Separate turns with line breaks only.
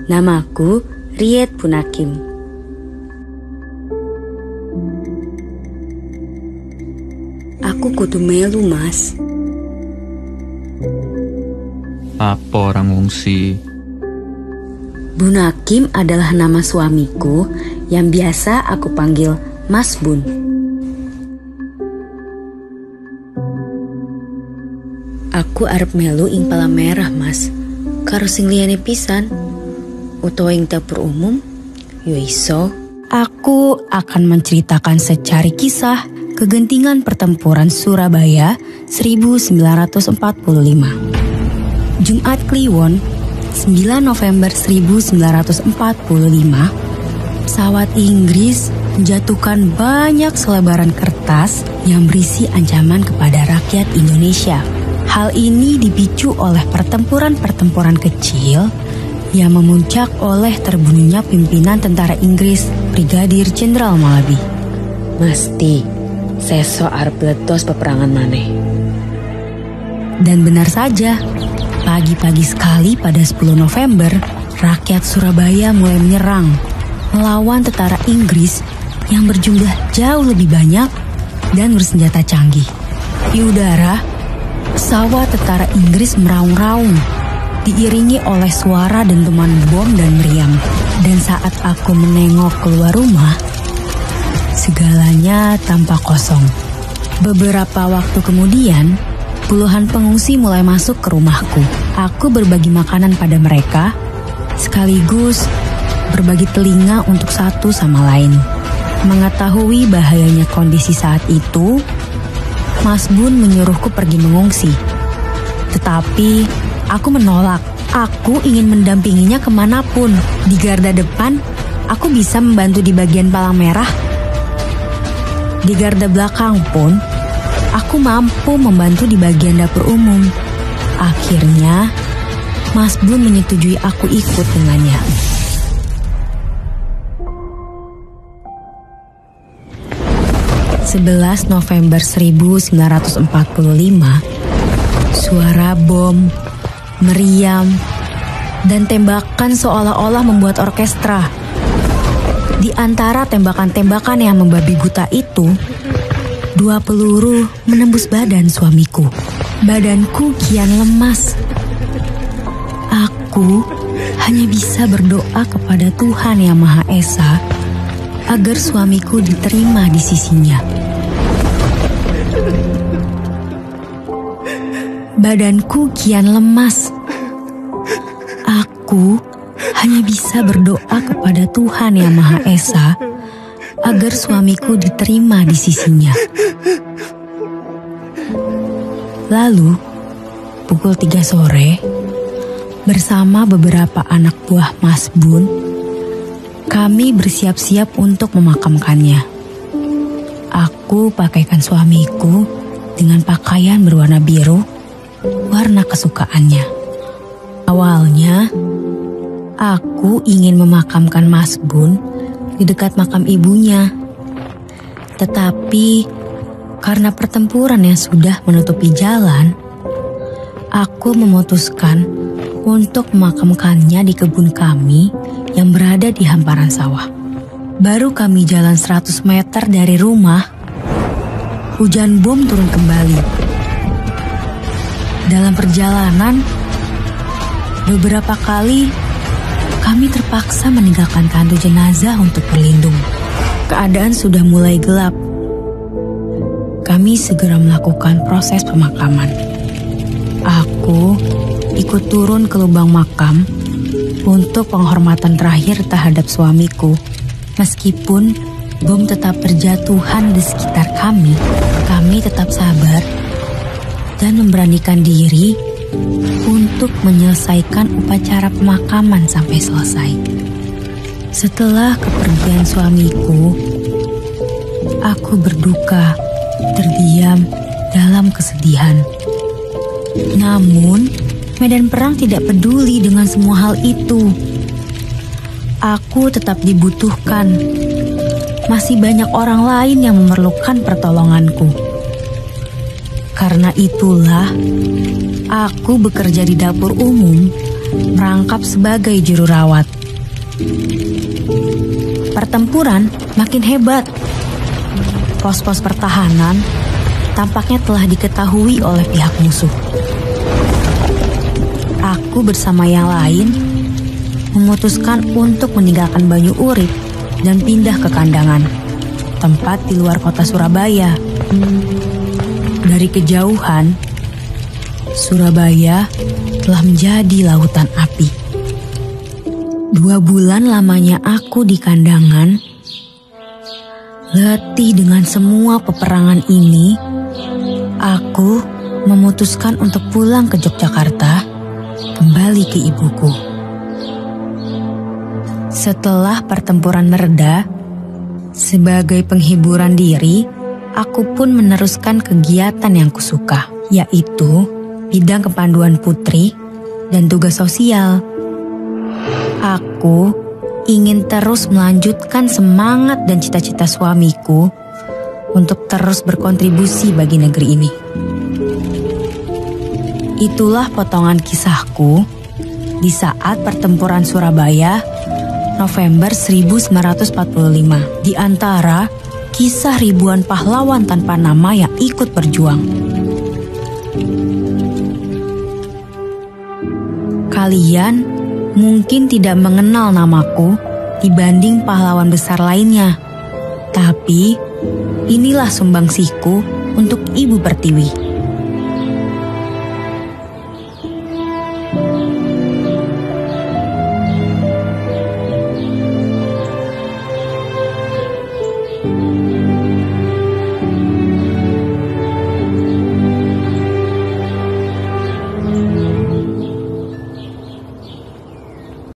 Namaku Riet Punakim. Aku kudu melu, Mas.
Apa orang ngungsi?
Bunakim adalah nama suamiku yang biasa aku panggil Mas Bun. Aku arep melu ing Palmerah, Mas. Karo sing liyane pisan. Utawa ing dapur umum, yo iso. Aku akan menceritakan secari kisah kegentingan pertempuran Surabaya 1945. Jumat Kliwon, 9 November 1945, pesawat Inggris menjatuhkan banyak selebaran kertas yang berisi ancaman kepada rakyat Indonesia. Hal ini dipicu oleh pertempuran-pertempuran kecil yang memuncak oleh terbunuhnya pimpinan tentara Inggris, Brigadir Jenderal Malabi. Mesti, seso arep letos peperangan maneh. Dan benar saja, pagi-pagi sekali pada 10 November, rakyat Surabaya mulai menyerang, melawan tentara Inggris yang berjumlah jauh lebih banyak dan bersenjata canggih. Di udara, pesawat tentara Inggris meraung-raung, diiringi oleh suara dentuman bom dan meriam. Dan saat aku menengok keluar rumah, segalanya tampak kosong. Beberapa waktu kemudian, puluhan pengungsi mulai masuk ke rumahku. Aku berbagi makanan pada mereka, sekaligus berbagi telinga untuk satu sama lain. Mengetahui bahayanya kondisi saat itu, Mas Bun menyuruhku pergi mengungsi. Tetapi aku menolak. Aku ingin mendampinginya kemanapun. Di garda depan, aku bisa membantu di bagian palang merah. Di garda belakang pun, aku mampu membantu di bagian dapur umum. Akhirnya, Mas Bun menyetujui aku ikut dengannya. (11 November 1945), suara bom, meriam, dan tembakan seolah-olah membuat orkestra. Di antara tembakan-tembakan yang membabi buta itu, 2 peluru menembus badan suamiku. Badanku kian lemas. Aku hanya bisa berdoa kepada Tuhan Yang Maha Esa agar suamiku diterima di sisinya. Badanku kian lemas. Aku hanya bisa berdoa kepada Tuhan Yang Maha Esa agar suamiku diterima di sisinya. Lalu, pukul 3 sore, bersama beberapa anak buah Mas Bun, kami bersiap-siap untuk memakamkannya. Aku pakaikan suamiku dengan pakaian berwarna biru, warna kesukaannya. Awalnya, aku ingin memakamkan Mas Bun di dekat makam ibunya. Tetapi, karena pertempuran yang sudah menutupi jalan, aku memutuskan untuk memakamkannya di kebun kami yang berada di hamparan sawah. Baru kami jalan 100 meter dari rumah, hujan bom turun kembali. Dalam perjalanan, beberapa kali kami terpaksa meninggalkan kantung jenazah untuk berlindung. Keadaan sudah mulai gelap. Kami segera melakukan proses pemakaman. Aku ikut turun ke lubang makam untuk penghormatan terakhir terhadap suamiku. Meskipun bom tetap berjatuhan di sekitar kami tetap sabar dan memberanikan diri untuk menyelesaikan upacara pemakaman sampai selesai. Setelah kepergian suamiku, aku berduka, terdiam dalam kesedihan. Namun, medan perang tidak peduli dengan semua hal itu. Aku tetap dibutuhkan. Masih banyak orang lain yang memerlukan pertolonganku. Karena itulah, aku bekerja di dapur umum merangkap sebagai juru rawat. Pertempuran makin hebat. Pos-pos pertahanan tampaknya telah diketahui oleh pihak musuh. Aku bersama yang lain memutuskan untuk meninggalkan Banyu Urip dan pindah ke Kandangan, tempat di luar kota Surabaya. Dari kejauhan, Surabaya telah menjadi lautan api. 2 bulan lamanya aku di Kandangan, letih dengan semua peperangan ini, aku memutuskan untuk pulang ke Yogyakarta, kembali ke ibuku. Setelah pertempuran mereda, sebagai penghiburan diri, aku pun meneruskan kegiatan yang kusuka, yaitu bidang kepanduan putri dan tugas sosial. Aku ingin terus melanjutkan semangat dan cita-cita suamiku untuk terus berkontribusi bagi negeri ini. Itulah potongan kisahku di saat pertempuran Surabaya November 1945, di antara kisah ribuan pahlawan tanpa nama yang ikut berjuang. Kalian mungkin tidak mengenal namaku dibanding pahlawan besar lainnya, tapi inilah sumbangsihku untuk Ibu Pertiwi.